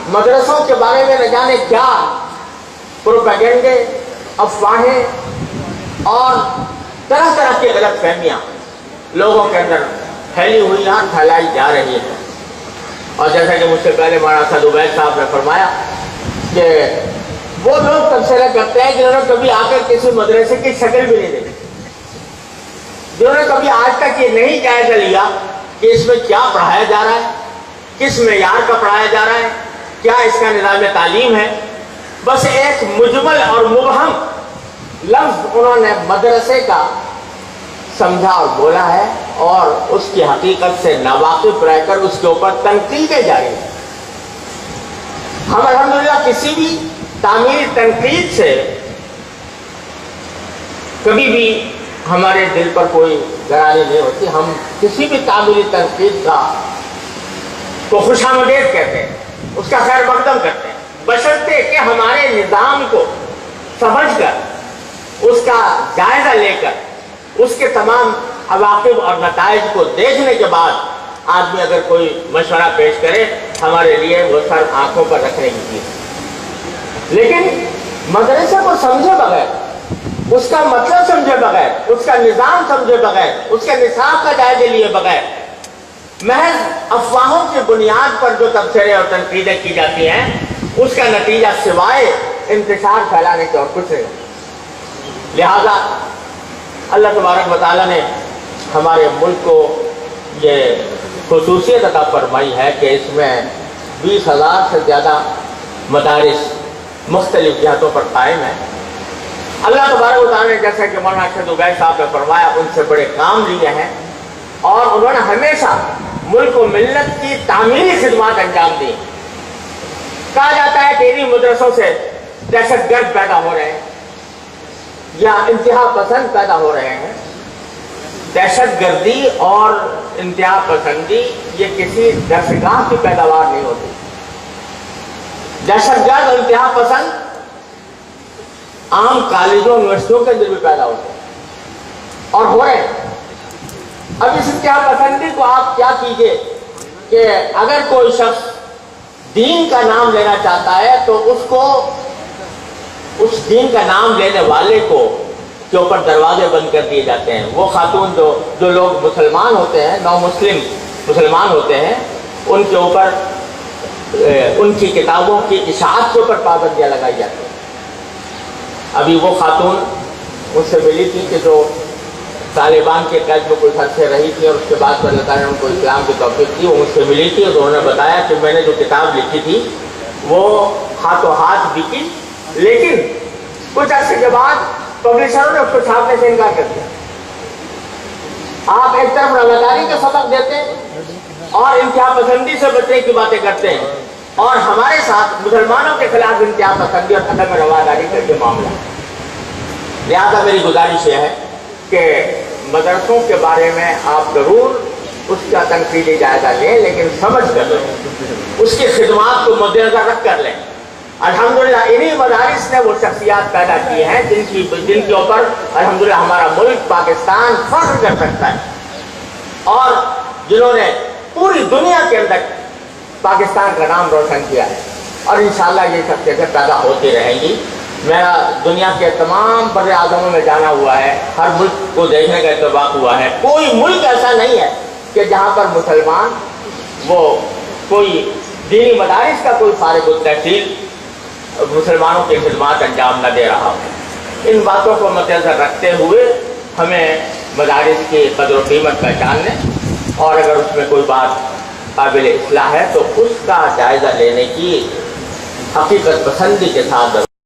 मदरसों के बारे में न जाने क्या प्रोपेगेंडे, अफवाहें और तरह तरह की गलत फहमियाँ लोगों के अंदर फैली हुई हैं, फैलाई जा रही हैं। और जैसा कि मुझसे पहले मौलाना असद उबैद साहब ने फरमाया कि वो लोग तबसरा करते हैं जिन्होंने कभी आकर किसी मदरसे की शक्ल भी नहीं देखी, जिन्होंने कभी आज तक ये नहीं जायजा लिया कि इसमें क्या पढ़ाया जा रहा है, किस मेयार का पढ़ाया जा रहा है, क्या इसका निज़ाम तालीम है। बस एक मुजमल और मुबहम लफ्ज़ उन्होंने मदरसे का समझा और बोला है और उसकी हकीकत से नावाकिफ रहकर उसके ऊपर तनकीदें जारी हैं। हम अल्हम्दुलिल्लाह किसी भी तामीरी तनकीद से कभी भी हमारे दिल पर कोई गरानी नहीं होती। हम किसी भी तामीरी तनकीद का को खुशामदीद कहते हैं, उसका खैर मकदम करते हैं, बशर्ते कि हमारे निज़ाम को समझकर उसका जायजा लेकर उसके तमाम अवाक़िब और नताइज को देखने के बाद आदमी अगर कोई मशवरा पेश करे हमारे लिए वो सर आंखों पर रखने की चीज़। लेकिन मदरसे को समझे बगैर, उसका मतलब समझे बगैर, उसका निज़ाम समझे बगैर, उसके निसाब का जायजा लिए बगैर महज अफवाहों की बुनियाद पर जो तबसरे और तनकीदें की जाती हैं उसका नतीजा सिवाय इंतशार फैलाने के और कुछ नहीं। लिहाजा अल्लाह तबारक व तआला ने हमारे मुल्क को ये खुसूसियत अता फरमाई है कि इसमें 20,000 से ज़्यादा मदारिस मुख्तलिफ जिहतों पर कायम है। अल्लाह तबारक व तआला ने जैसा कि मौलाना असद उबैद साहब ने फरमाया उनसे बड़े काम लिए हैं और उन्होंने हमेशा मुल्क व मिल्लत की तामीरी खिदमत अंजाम दी। कहा जाता है कि इन्हीं मदरसों से दहशतगर्द पैदा हो रहे हैं या इंतहा पसंद पैदा हो रहे हैं। दहशतगर्दी और इंतहा पसंदी ये किसी दरसगाह की पैदावार नहीं होती। दहशतगर्द और इंतहा पसंद आम कॉलेजों यूनिवर्सिटियों के अंदर भी पैदा होते हैं और हो रहे हैं। अब इस इंतहा पसंदी को आप क्या कीजिए कि अगर कोई शख्स दीन का नाम लेना चाहता है तो उसको उस दीन का नाम लेने वाले को के ऊपर दरवाजे बंद कर दिए जाते हैं। वो खातून जो लोग मुसलमान होते हैं, नौ मुस्लिम मुसलमान होते हैं, उनके ऊपर उनकी किताबों की इशाअत के ऊपर पाबंदियाँ लगाई जाती हैं। अभी वो खातून मुझसे मिली थी कि जो तालिबान के कैद में कुछ अरसे रही थी और उसके बाद अल्लाह ताला ने उनको इस्लाम की तौफीक दी। वो मुझसे मिली थी और उन्होंने बताया कि मैंने जो किताब लिखी थी वो हाथों हाथ बिकी, लेकिन कुछ अर्से के बाद पब्लिशरों ने उसको छापने से इनकार कर दिया। आप एक तरफ रवादारी का सबक देते हैं और इंतहा पसंदी से बचने की बातें करते हैं और हमारे साथ मुसलमानों के खिलाफ इंतहा पसंदी और अदम रवादारी का ये मामला। लिहाजा मेरी गुजारिश यह है कि मदरसों के बारे में आप जरूर उसका तनकीदी जायजा लें, लेकिन समझ कर लें, उसकी खिदमत को मद्देनजर रख कर लें। अल्हम्दुलिल्लाह इन्हीं मदारिस ने वो शख्सियात पैदा की हैं जिनके ऊपर अल्हम्दुलिल्लाह हमारा मुल्क पाकिस्तान फख्र कर सकता है और जिन्होंने पूरी दुनिया के अंदर पाकिस्तान का नाम रोशन किया है और इंशाअल्लाह ये शख्सियतें पैदा होती रहेंगी। मेरा दुनिया के तमाम बड़े आज़मों में जाना हुआ है, हर मुल्क को देखने का इत्तेफाक हुआ है। कोई मुल्क ऐसा नहीं है कि जहाँ पर मुसलमान वो कोई दीनी मदारिस का कोई फारिग तहसील मुसलमानों की खिदमत अंजाम न दे रहा हो। इन बातों को मद्देनजर रखते हुए हमें मदारिस की कदर व कीमत पहचानने और अगर उसमें कोई बात काबिल इस्लाह है तो उसका जायज़ा लेने की हकीकत पसंदी के साथ